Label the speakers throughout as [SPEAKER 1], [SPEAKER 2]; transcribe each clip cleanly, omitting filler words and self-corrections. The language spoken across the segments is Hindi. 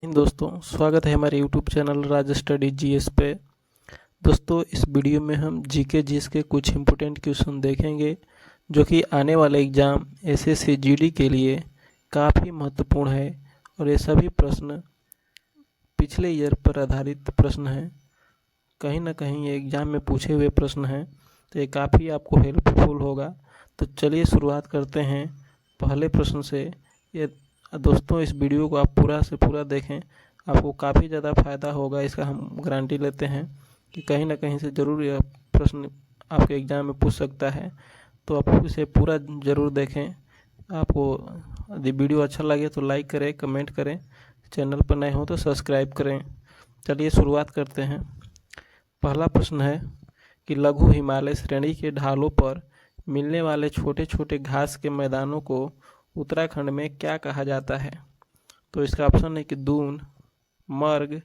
[SPEAKER 1] दोस्तों, स्वागत है हमारे YouTube चैनल राज स्टडी जीएस पे। दोस्तों, इस वीडियो में हम जीके जीएस के कुछ इम्पोर्टेंट क्वेश्चन देखेंगे जो कि आने वाले एग्ज़ाम एसएससी जीडी के लिए काफ़ी महत्वपूर्ण है। और ये सभी प्रश्न पिछले ईयर पर आधारित प्रश्न हैं। कहीं ना कहीं ये एग्ज़ाम में पूछे हुए प्रश्न हैं, तो ये काफ़ी आपको हेल्पफुल होगा। तो चलिए शुरुआत करते हैं पहले प्रश्न से। ये दोस्तों, इस वीडियो को आप पूरा से पूरा देखें, आपको काफ़ी ज़्यादा फ़ायदा होगा। इसका हम गारंटी लेते हैं कि कहीं ना कहीं से ज़रूर यह प्रश्न आपके एग्ज़ाम में पूछ सकता है। तो आप इसे पूरा ज़रूर देखें। आपको यदि वीडियो अच्छा लगे तो लाइक करें, कमेंट करें, चैनल पर नए हो तो सब्सक्राइब करें। चलिए शुरुआत करते हैं। पहला प्रश्न है कि लघु हिमालय श्रेणी के ढालों पर मिलने वाले छोटे छोटे घास के मैदानों को उत्तराखंड में क्या कहा जाता है। तो इसका ऑप्शन है कि दून, मर्ग,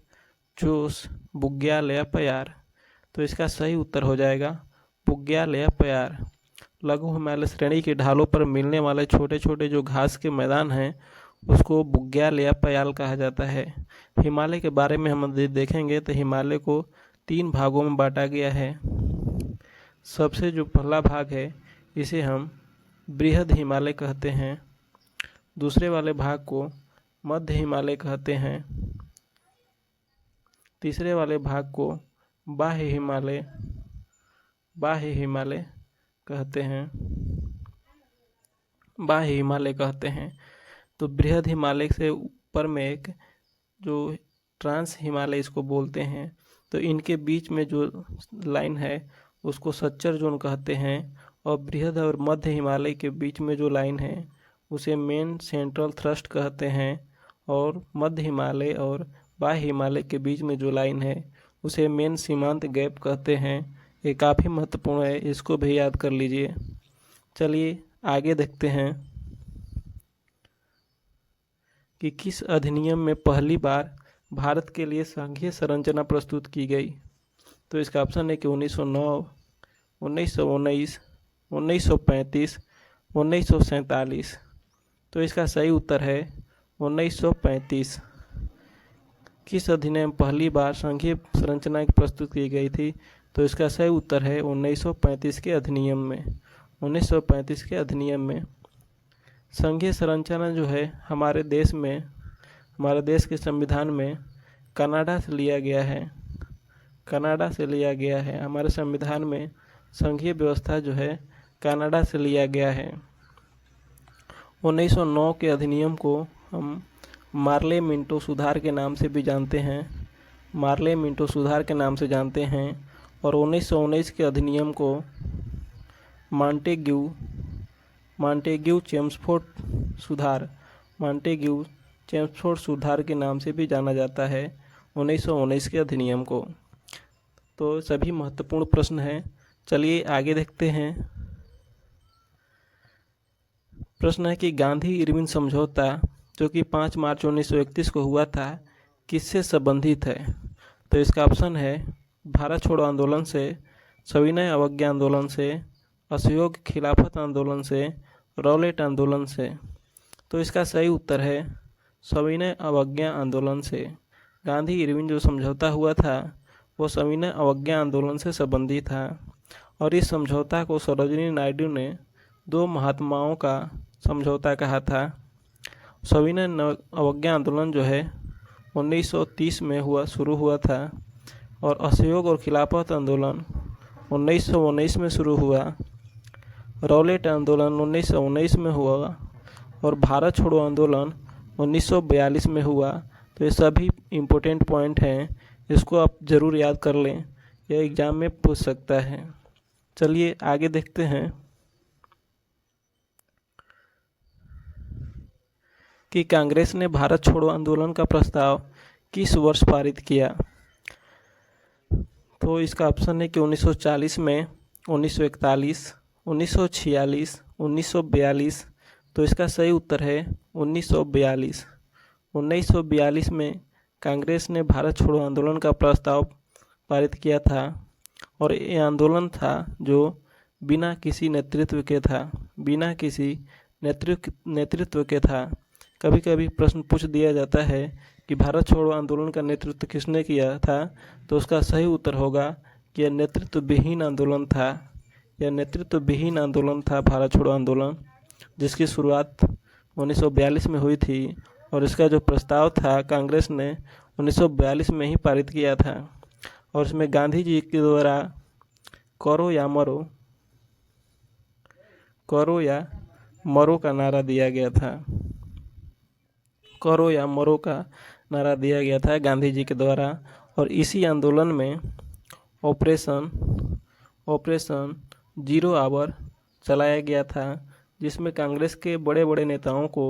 [SPEAKER 1] जोश, बुग्याल या प्यार। तो इसका सही उत्तर हो जाएगा बुग्याल या प्यार। लघु हिमालय श्रेणी के ढालों पर मिलने वाले छोटे छोटे जो घास के मैदान हैं उसको बुग्याल या प्याल कहा जाता है। हिमालय के बारे में हम देखेंगे तो हिमालय को 3 भागों में बांटा गया है। सबसे जो पहला भाग है इसे हम बृहद हिमालय कहते हैं। दूसरे वाले भाग को मध्य हिमालय कहते हैं। तीसरे वाले भाग को बाह्य हिमालय कहते हैं। तो बृहद हिमालय से ऊपर में एक जो ट्रांस हिमालय इसको बोलते हैं। तो इनके बीच में जो लाइन है उसको सच्चर जोन कहते हैं। और बृहद और मध्य हिमालय के बीच में जो लाइन है उसे मेन सेंट्रल थ्रस्ट कहते हैं। और मध्य हिमालय और बाह्य हिमालय के बीच में जो लाइन है उसे मेन सीमांत गैप कहते हैं। ये काफ़ी महत्वपूर्ण है, इसको भी याद कर लीजिए। चलिए आगे देखते हैं कि किस अधिनियम में पहली बार भारत के लिए संघीय संरचना प्रस्तुत की गई। तो इसका ऑप्शन है कि 1909, 1919, 1935, 1947। तो इसका सही उत्तर है 1935। किस अधिनियम पहली बार संघीय संरचना प्रस्तुत की गई थी। तो इसका सही उत्तर है 1935 के अधिनियम में। 1935 के अधिनियम में संघीय संरचना जो है हमारे देश के संविधान में कनाडा से लिया गया है। हमारे संविधान में संघीय व्यवस्था जो है कनाडा से लिया गया है। 1909 के अधिनियम को हम मार्ले मिंटो सुधार के नाम से भी जानते हैं। और 1919 के अधिनियम को मांटेग्यू चेम्सफोर्ड सुधार के नाम से भी जाना जाता है 1919 के अधिनियम को। तो सभी महत्वपूर्ण प्रश्न हैं। चलिए आगे देखते हैं। प्रश्न है कि गांधी इरविन समझौता जो कि 5 मार्च 1931 को हुआ था किससे संबंधित है। तो इसका ऑप्शन है भारत छोड़ो आंदोलन से, सविनय अवज्ञा आंदोलन से, असहयोग खिलाफत आंदोलन से, रॉलेट आंदोलन से। तो इसका सही उत्तर है सविनय अवज्ञा आंदोलन से। गांधी इरविन जो समझौता हुआ था वो सविनय अवज्ञा आंदोलन से संबंधित था। और इस समझौता को सरोजिनी नायडू ने 2 महात्माओं का समझौता कहा था। सविनय अवज्ञा आंदोलन जो है 1930 में शुरू हुआ था। और असहयोग और खिलाफत आंदोलन 1919 में शुरू हुआ। रॉलेट आंदोलन 1919 में हुआ। और भारत छोड़ो आंदोलन 1942 में हुआ। तो ये सभी इम्पोर्टेंट पॉइंट हैं, इसको आप ज़रूर याद कर लें, यह एग्ज़ाम में पूछ सकता है। चलिए आगे देखते हैं कि कांग्रेस ने भारत छोड़ो आंदोलन का प्रस्ताव किस वर्ष पारित किया। तो इसका ऑप्शन है कि 1940 में, 1941, 1946, 1942। तो इसका सही उत्तर है 1942। 1942 में कांग्रेस ने भारत छोड़ो आंदोलन का प्रस्ताव पारित किया था। और ये आंदोलन था जो बिना किसी नेतृत्व के था। कभी कभी प्रश्न पूछ दिया जाता है कि भारत छोड़ो आंदोलन का नेतृत्व किसने किया था, तो उसका सही उत्तर होगा कि यह नेतृत्व विहीन आंदोलन था। यह नेतृत्व विहीन आंदोलन था भारत छोड़ो आंदोलन, जिसकी शुरुआत 1942 में हुई थी और इसका जो प्रस्ताव था कांग्रेस ने 1942 में ही पारित किया था और इसमें गांधी जी के द्वारा करो या मरो का नारा दिया गया था। करो या मरो का नारा दिया गया था गांधी जी के द्वारा। और इसी आंदोलन में ऑपरेशन 0 आवर चलाया गया था, जिसमें कांग्रेस के बड़े बड़े नेताओं को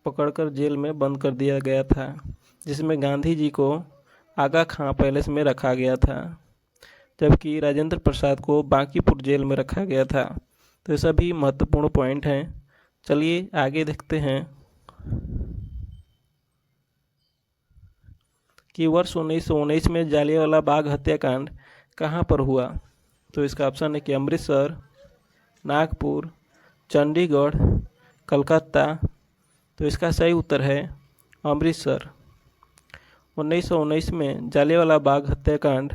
[SPEAKER 1] पकड़कर जेल में बंद कर दिया गया था, जिसमें गांधी जी को आगा खां पैलेस में रखा गया था, जबकि राजेंद्र प्रसाद को बांकीपुर जेल में रखा गया था। तो ये सभी महत्वपूर्ण पॉइंट हैं। चलिए आगे देखते हैं कि वर्ष 1919 में जालियांवाला बाग हत्याकांड कहाँ पर हुआ। तो इसका ऑप्शन है कि अमृतसर, नागपुर, चंडीगढ़, कलकत्ता। तो इसका सही उत्तर है अमृतसर। 1919 में जालियांवाला बाग हत्याकांड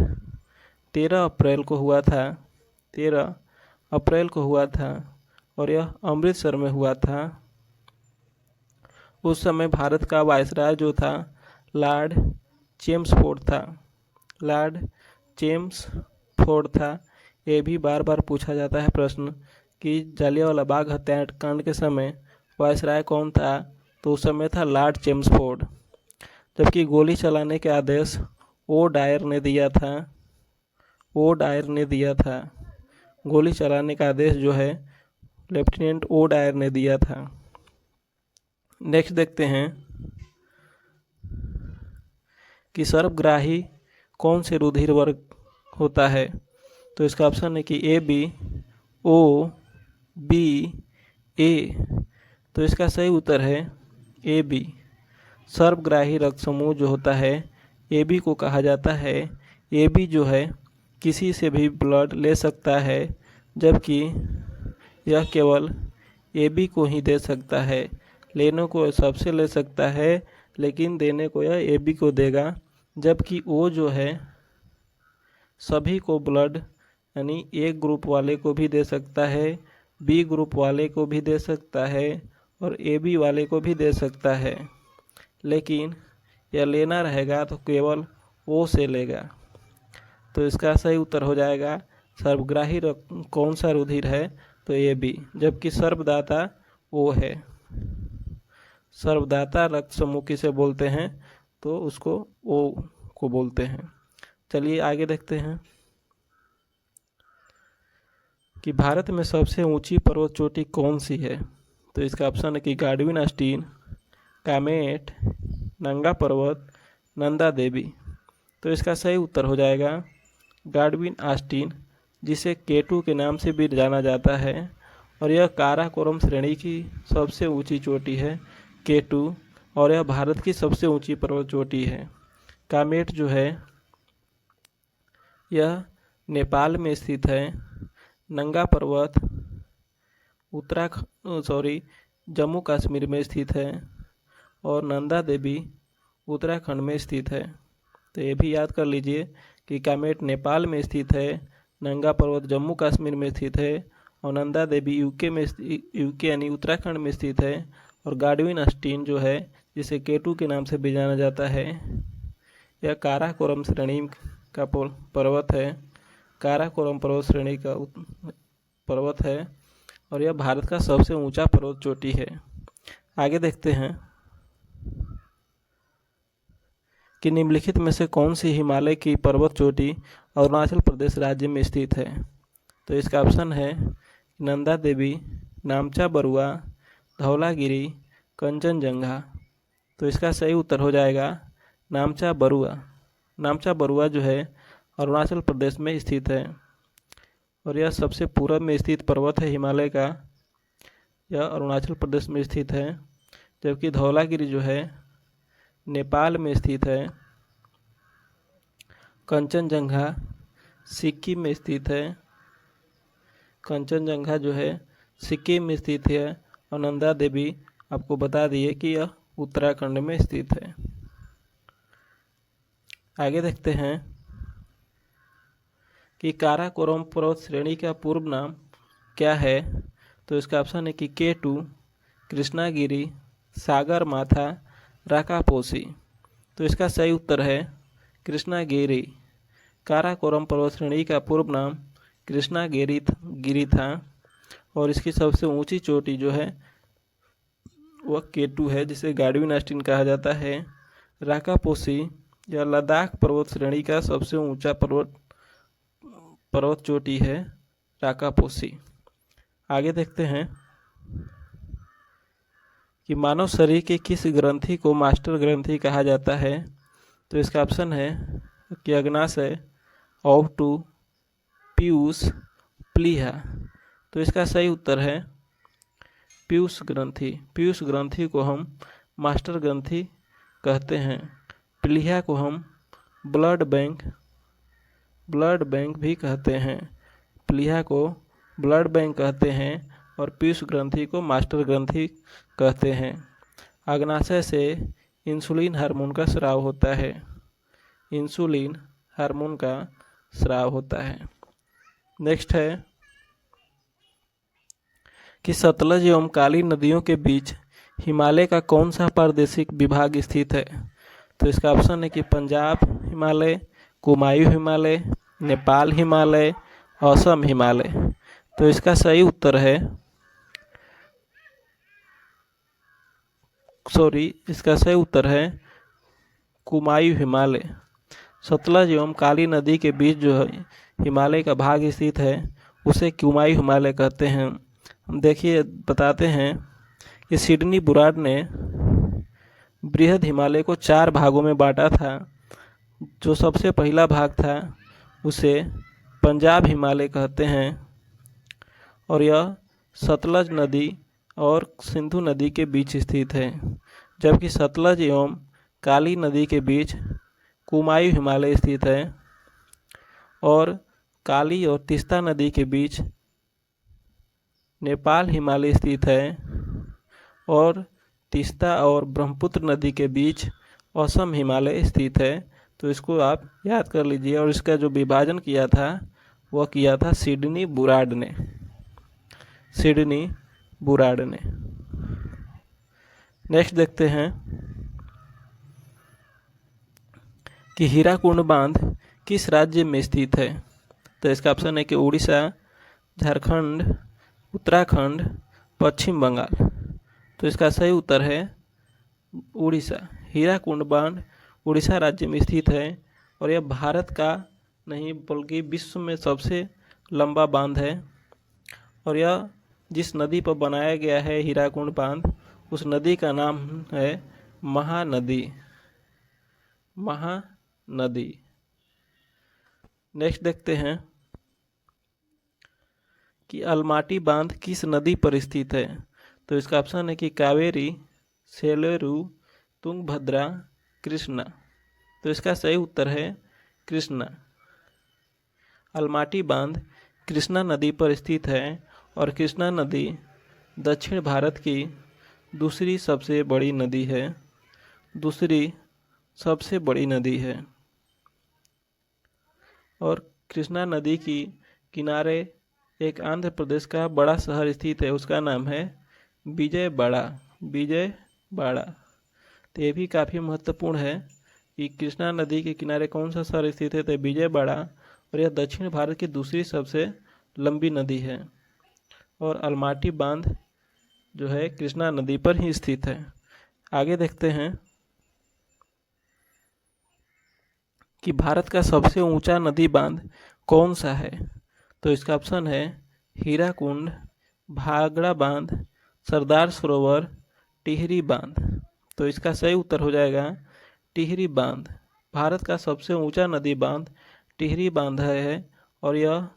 [SPEAKER 1] 13 अप्रैल को हुआ था। 13 अप्रैल को हुआ था और यह अमृतसर में हुआ था। उस समय भारत का वायसराय जो था लॉर्ड चेम्सफोर्ड था। लॉर्ड चेम्सफोर्ड था। ये भी बार बार पूछा जाता है प्रश्न कि जालियांवाला बाग हत्याकांड के समय वायसराय कौन था, तो उस समय था लॉर्ड चेम्सफोर्ड। जबकि गोली चलाने के आदेश ओ डायर ने दिया था। ओ डायर ने दिया था। गोली चलाने का आदेश जो है लेफ्टिनेंट ओ डायर ने दिया था। नेक्स्ट देखते हैं कि सर्वग्राही कौन से रुधिर वर्ग होता है। तो इसका ऑप्शन है कि ए बी, ओ, बी, ए। तो इसका सही उत्तर है ए बी। सर्वग्राही रक्त समूह जो होता है ए बी को कहा जाता है। ए बी जो है किसी से भी ब्लड ले सकता है, जबकि यह केवल ए बी को ही दे सकता है। लेने को सबसे ले सकता है, लेकिन देने को यह ए बी को देगा। जबकि ओ जो है सभी को ब्लड यानी ए ग्रुप वाले को भी दे सकता है, बी ग्रुप वाले को भी दे सकता है और ए बी वाले को भी दे सकता है, लेकिन यह लेना रहेगा तो केवल ओ से लेगा। तो इसका सही उत्तर हो जाएगा सर्वग्राही कौन सा रुधिर है, तो ए बी। जबकि सर्वदाता ओ है। सर्वदाता रक्त समूह किसे बोलते हैं, तो उसको ओ को बोलते हैं। चलिए आगे देखते हैं कि भारत में सबसे ऊंची पर्वत चोटी कौन सी है। तो इसका ऑप्शन है कि गार्डविन आस्टीन, कामेट, नंगा पर्वत, नंदा देवी। तो इसका सही उत्तर हो जाएगा गार्डविन आस्टीन, जिसे केटू के नाम से भी जाना जाता है और यह काराकोरम श्रेणी की सबसे ऊंची चोटी है केटू, और यह भारत की सबसे ऊंची पर्वत चोटी है। कामेट जो है यह नेपाल में स्थित है। नंगा पर्वत जम्मू कश्मीर में स्थित है और नंदा देवी उत्तराखंड में स्थित है। तो ये भी याद कर लीजिए कि कामेट नेपाल में स्थित है, नंगा पर्वत जम्मू कश्मीर में स्थित है और नंदा देवी यूके यानी उत्तराखंड में स्थित है। और गार्डविन आस्टीन जो है, जिसे केटू के नाम से भी जाना जाता है, यह काराकोरम श्रेणी का पर्वत है। काराकोरम पर्वत श्रेणी का पर्वत है और यह भारत का सबसे ऊंचा पर्वत चोटी है। आगे देखते हैं कि निम्नलिखित में से कौन सी हिमालय की पर्वत चोटी अरुणाचल प्रदेश राज्य में स्थित है। तो इसका ऑप्शन है नंदा देवी, नामचा बरुआ, धौलागिरी, कंचनजंगा। तो इसका सही उत्तर हो जाएगा नामचा बरुआ। नामचा बरुआ जो है अरुणाचल प्रदेश में स्थित है और यह सबसे पूरब में स्थित पर्वत है हिमालय का। यह अरुणाचल प्रदेश में स्थित है, जबकि धौलागिरी जो है नेपाल में स्थित है। कंचनजंगा सिक्किम में स्थित है। कंचनजंगा जो है सिक्किम में स्थित है और नंदा देवी आपको बता दिए कि यह उत्तराखंड में स्थित है। आगे देखते हैं कि काराकोरम पर्वत श्रेणी का पूर्व नाम क्या है। तो इसका ऑप्शन है कि K2, कृष्णागिरी, सागर माथा, राकापोसी। तो इसका सही उत्तर है कृष्णागिरी। काराकोरम पर्वत श्रेणी का पूर्व नाम कृष्णागिरी गिरी था और इसकी सबसे ऊंची चोटी जो है वह K2 है, जिसे गाडविन आस्टीन कहा जाता है। राकापोसी या लद्दाख पर्वत श्रेणी का सबसे ऊंचा पर्वत चोटी है राकापोसी। आगे देखते हैं कि मानव शरीर के किस ग्रंथि को मास्टर ग्रंथि कहा जाता है। तो इसका ऑप्शन है कि अग्नाशय, ओवटू, पीयूष, प्लीहा। तो इसका सही उत्तर है पीयूष ग्रंथि। पीयूष ग्रंथि को हम मास्टर ग्रंथि कहते हैं। प्लीहा को हम ब्लड बैंक भी कहते हैं। प्लीहा को ब्लड बैंक कहते हैं और पीयूष ग्रंथि को मास्टर ग्रंथि कहते हैं। अग्नाशय से इंसुलिन हार्मोन का स्राव होता है। इंसुलिन हार्मोन का स्राव होता है। नेक्स्ट है कि सतलज एवं काली नदियों के बीच हिमालय का कौन सा प्रादेशिक विभाग स्थित है। तो इसका ऑप्शन है कि पंजाब हिमालय, कुमायूं हिमालय, नेपाल हिमालय, असम हिमालय। तो इसका सही उत्तर है इसका सही उत्तर है कुमायूं हिमालय। सतलज एवं काली नदी के बीच जो है हिमालय का भाग स्थित है उसे कुमायूं हिमालय कहते हैं। हम देखिए बताते हैं कि सिडनी बुराड ने बृहद हिमालय को 4 भागों में बांटा था। जो सबसे पहला भाग था उसे पंजाब हिमालय कहते हैं और यह सतलज नदी और सिंधु नदी के बीच स्थित है, जबकि सतलज एवं काली नदी के बीच कुमायूं हिमालय स्थित है और काली और तीस्ता नदी के बीच नेपाल हिमालय स्थित है और तीस्ता और ब्रह्मपुत्र नदी के बीच असम हिमालय स्थित है। तो इसको आप याद कर लीजिए। और इसका जो विभाजन किया था वह किया था सिडनी बुराड ने। नेक्स्ट देखते हैं कि हीराकुंड बांध किस राज्य में स्थित है। तो इसका ऑप्शन है कि उड़ीसा, झारखंड, उत्तराखंड, पश्चिम बंगाल। तो इसका सही उत्तर है उड़ीसा। हीराकुंड बांध उड़ीसा राज्य में स्थित है और यह भारत का नहीं बल्कि विश्व में सबसे लंबा बांध है और यह जिस नदी पर बनाया गया है हीराकुंड बांध, उस नदी का नाम है महानदी। नेक्स्ट देखते हैं कि अलमाटी बांध किस नदी पर स्थित है। तो इसका ऑप्शन है कि कावेरी, सेलेरू, तुंगभद्रा, कृष्णा। तो इसका सही उत्तर है कृष्णा। अलमाटी बांध कृष्णा नदी पर स्थित है और कृष्णा नदी दक्षिण भारत की दूसरी सबसे बड़ी नदी है और कृष्णा नदी की किनारे एक आंध्र प्रदेश का बड़ा शहर स्थित है, उसका नाम है विजयवाड़ा। तो ये भी काफ़ी महत्वपूर्ण है कि कृष्णा नदी के किनारे कौन सा शहर स्थित है, तो विजयवाड़ा। और यह दक्षिण भारत की दूसरी सबसे लंबी नदी है और अलमाटी बांध जो है कृष्णा नदी पर ही स्थित है। आगे देखते हैं कि भारत का सबसे ऊंचा नदी बांध कौन सा है। तो इसका ऑप्शन है हीराकुंड, भाखड़ा बांध, सरदार सरोवर, टिहरी बांध। तो इसका सही उत्तर हो जाएगा टिहरी बांध। भारत का सबसे ऊंचा नदी बांध टिहरी बांध है और यह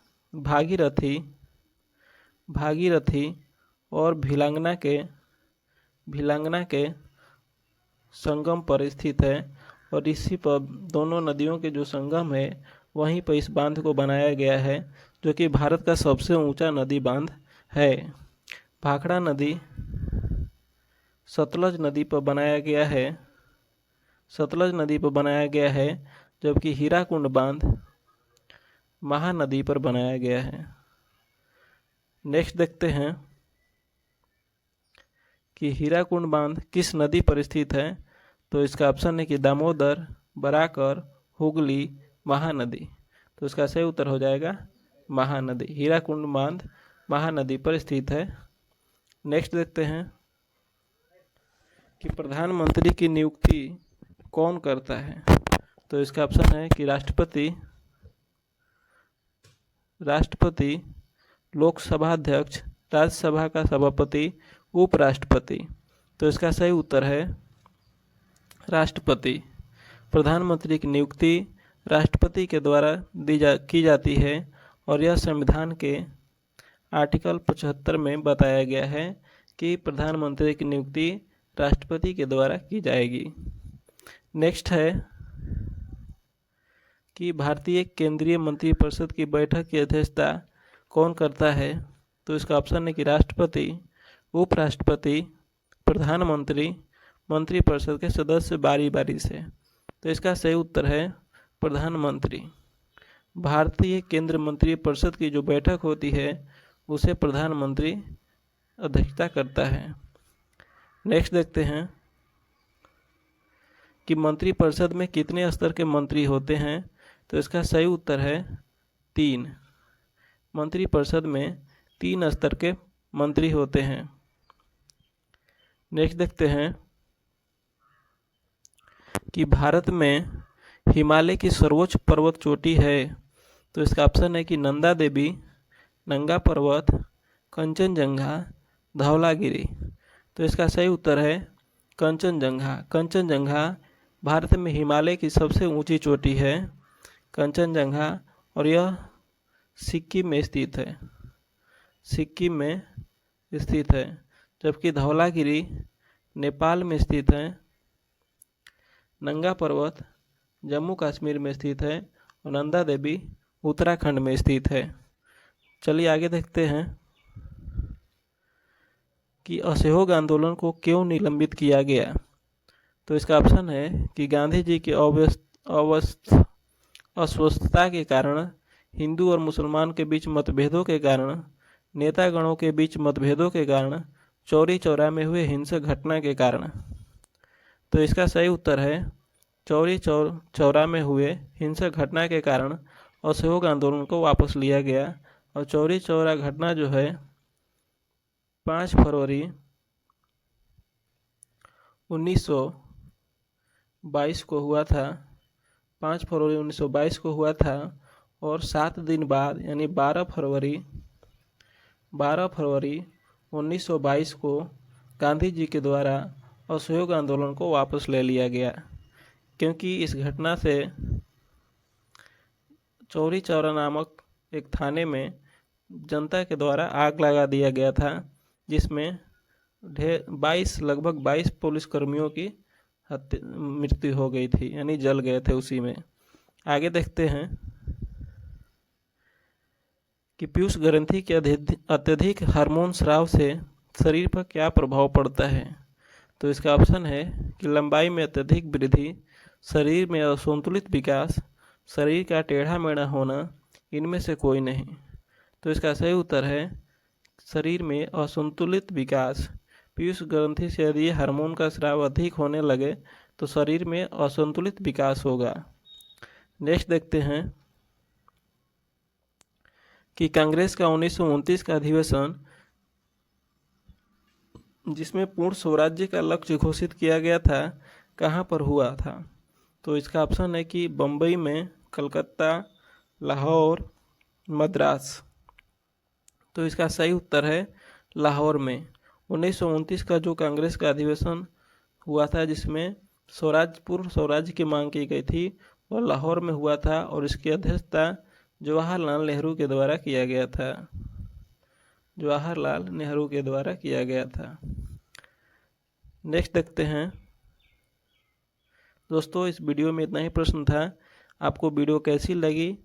[SPEAKER 1] भागीरथी और भिलंगना के संगम पर स्थित है और इसी पर दोनों नदियों के जो संगम है वहीं पर इस बांध को बनाया गया है, जो कि भारत का सबसे ऊंचा नदी बांध है। भाखड़ा नदी सतलज नदी पर बनाया गया है, जबकि हीराकुंड बांध महानदी पर बनाया गया है। नेक्स्ट देखते हैं कि हीराकुंड बांध किस नदी पर स्थित है। तो इसका ऑप्शन है कि दामोदर, बराकर, हुगली, महानदी। तो इसका सही उत्तर हो जाएगा महानदी। हीराकुंड बांध महानदी पर स्थित है। नेक्स्ट देखते हैं कि प्रधानमंत्री की नियुक्ति कौन करता है। तो इसका ऑप्शन है कि राष्ट्रपति, लोकसभा अध्यक्ष, राज्यसभा का सभापति, उपराष्ट्रपति। तो इसका सही उत्तर है राष्ट्रपति। प्रधानमंत्री की नियुक्ति राष्ट्रपति के द्वारा की जाती है और यह संविधान के आर्टिकल 75 में बताया गया है कि प्रधानमंत्री की नियुक्ति राष्ट्रपति के द्वारा की जाएगी। नेक्स्ट है कि भारतीय केंद्रीय मंत्रिपरिषद की बैठक की अध्यक्षता कौन करता है। तो इसका ऑप्शन है कि राष्ट्रपति, उपराष्ट्रपति, प्रधानमंत्री, मंत्रिपरिषद के सदस्य बारी बारी से। तो इसका सही उत्तर है प्रधानमंत्री। भारतीय केंद्रीय मंत्रिपरिषद की जो बैठक होती है उसे प्रधानमंत्री अध्यक्षता करता है। नेक्स्ट देखते हैं कि मंत्रिपरिषद में कितने स्तर के मंत्री होते हैं। तो इसका सही उत्तर है 3। मंत्रिपरिषद में 3 स्तर के मंत्री होते हैं। नेक्स्ट देखते हैं कि भारत में हिमालय की सर्वोच्च पर्वत चोटी है। तो इसका ऑप्शन है कि नंदा देवी, नंगा पर्वत, कंचनजंगा, धौलागिरी। तो इसका सही उत्तर है कंचनजंगा। कंचनजंगा भारत में हिमालय की सबसे ऊंची चोटी है कंचनजंगा, और यह सिक्किम में स्थित है। सिक्किम में स्थित है। जबकि धौलागिरी नेपाल में स्थित है। नंगा पर्वत जम्मू कश्मीर में स्थित है और नंदा देवी उत्तराखंड में स्थित है। चलिए आगे देखते हैं कि असहयोग आंदोलन को क्यों निलंबित किया गया। तो इसका ऑप्शन है कि गांधी जी की अस्वस्थता के कारण, हिंदू और मुसलमान के बीच मतभेदों के कारण, नेतागणों के बीच मतभेदों के कारण, चौरी चौरा में हुए हिंसक घटना के कारण। तो इसका सही उत्तर है चौरी चौरा में हुए हिंसक घटना के कारण असहयोग आंदोलन को वापस लिया गया। और चौरी चौरा घटना जो है 5 फरवरी 1922 को हुआ था। 5 फरवरी 1922 को हुआ था और 7 दिन बाद यानी 12 फरवरी 1922 को गांधी जी के द्वारा असहयोग आंदोलन को वापस ले लिया गया, क्योंकि इस घटना से चौरी चौरा नामक एक थाने में जनता के द्वारा आग लगा दिया गया था, जिसमें लगभग 22 पुलिसकर्मियों की मृत्यु हो गई थी, यानी जल गए थे उसी में। आगे देखते हैं कि पीयूष ग्रंथि के अत्यधिक हार्मोन स्राव से शरीर पर क्या प्रभाव पड़ता है। तो इसका ऑप्शन है कि लंबाई में अत्यधिक वृद्धि, शरीर में असंतुलित विकास, शरीर का टेढ़ा मेढ़ा होना, इनमें से कोई नहीं। तो इसका सही उत्तर है शरीर में असंतुलित विकास। पीयूष ग्रंथि से यदि हार्मोन का स्राव अधिक होने लगे तो शरीर में असंतुलित विकास होगा। नेक्स्ट देखते हैं कि कांग्रेस का 1929 का अधिवेशन, जिसमें पूर्ण स्वराज्य का लक्ष्य घोषित किया गया था, कहाँ पर हुआ था। तो इसका ऑप्शन है कि बम्बई में, कलकत्ता, लाहौर, मद्रास। तो इसका सही उत्तर है लाहौर में। 1929 का जो कांग्रेस का अधिवेशन हुआ था, जिसमें पूर्ण स्वराज्य की मांग की गई थी, वह लाहौर में हुआ था और इसकी अध्यक्षता जवाहरलाल नेहरू के द्वारा किया गया था। जवाहरलाल नेहरू के द्वारा किया गया था। नेक्स्ट देखते हैं दोस्तों, इस वीडियो में इतना ही प्रश्न था। आपको वीडियो कैसी लगी?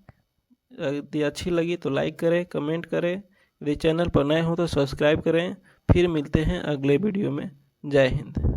[SPEAKER 1] यदि अच्छी लगी तो लाइक करें, कमेंट करें। यदि चैनल पर नए हो तो सब्सक्राइब करें। फिर मिलते हैं अगले वीडियो में। जय हिंद।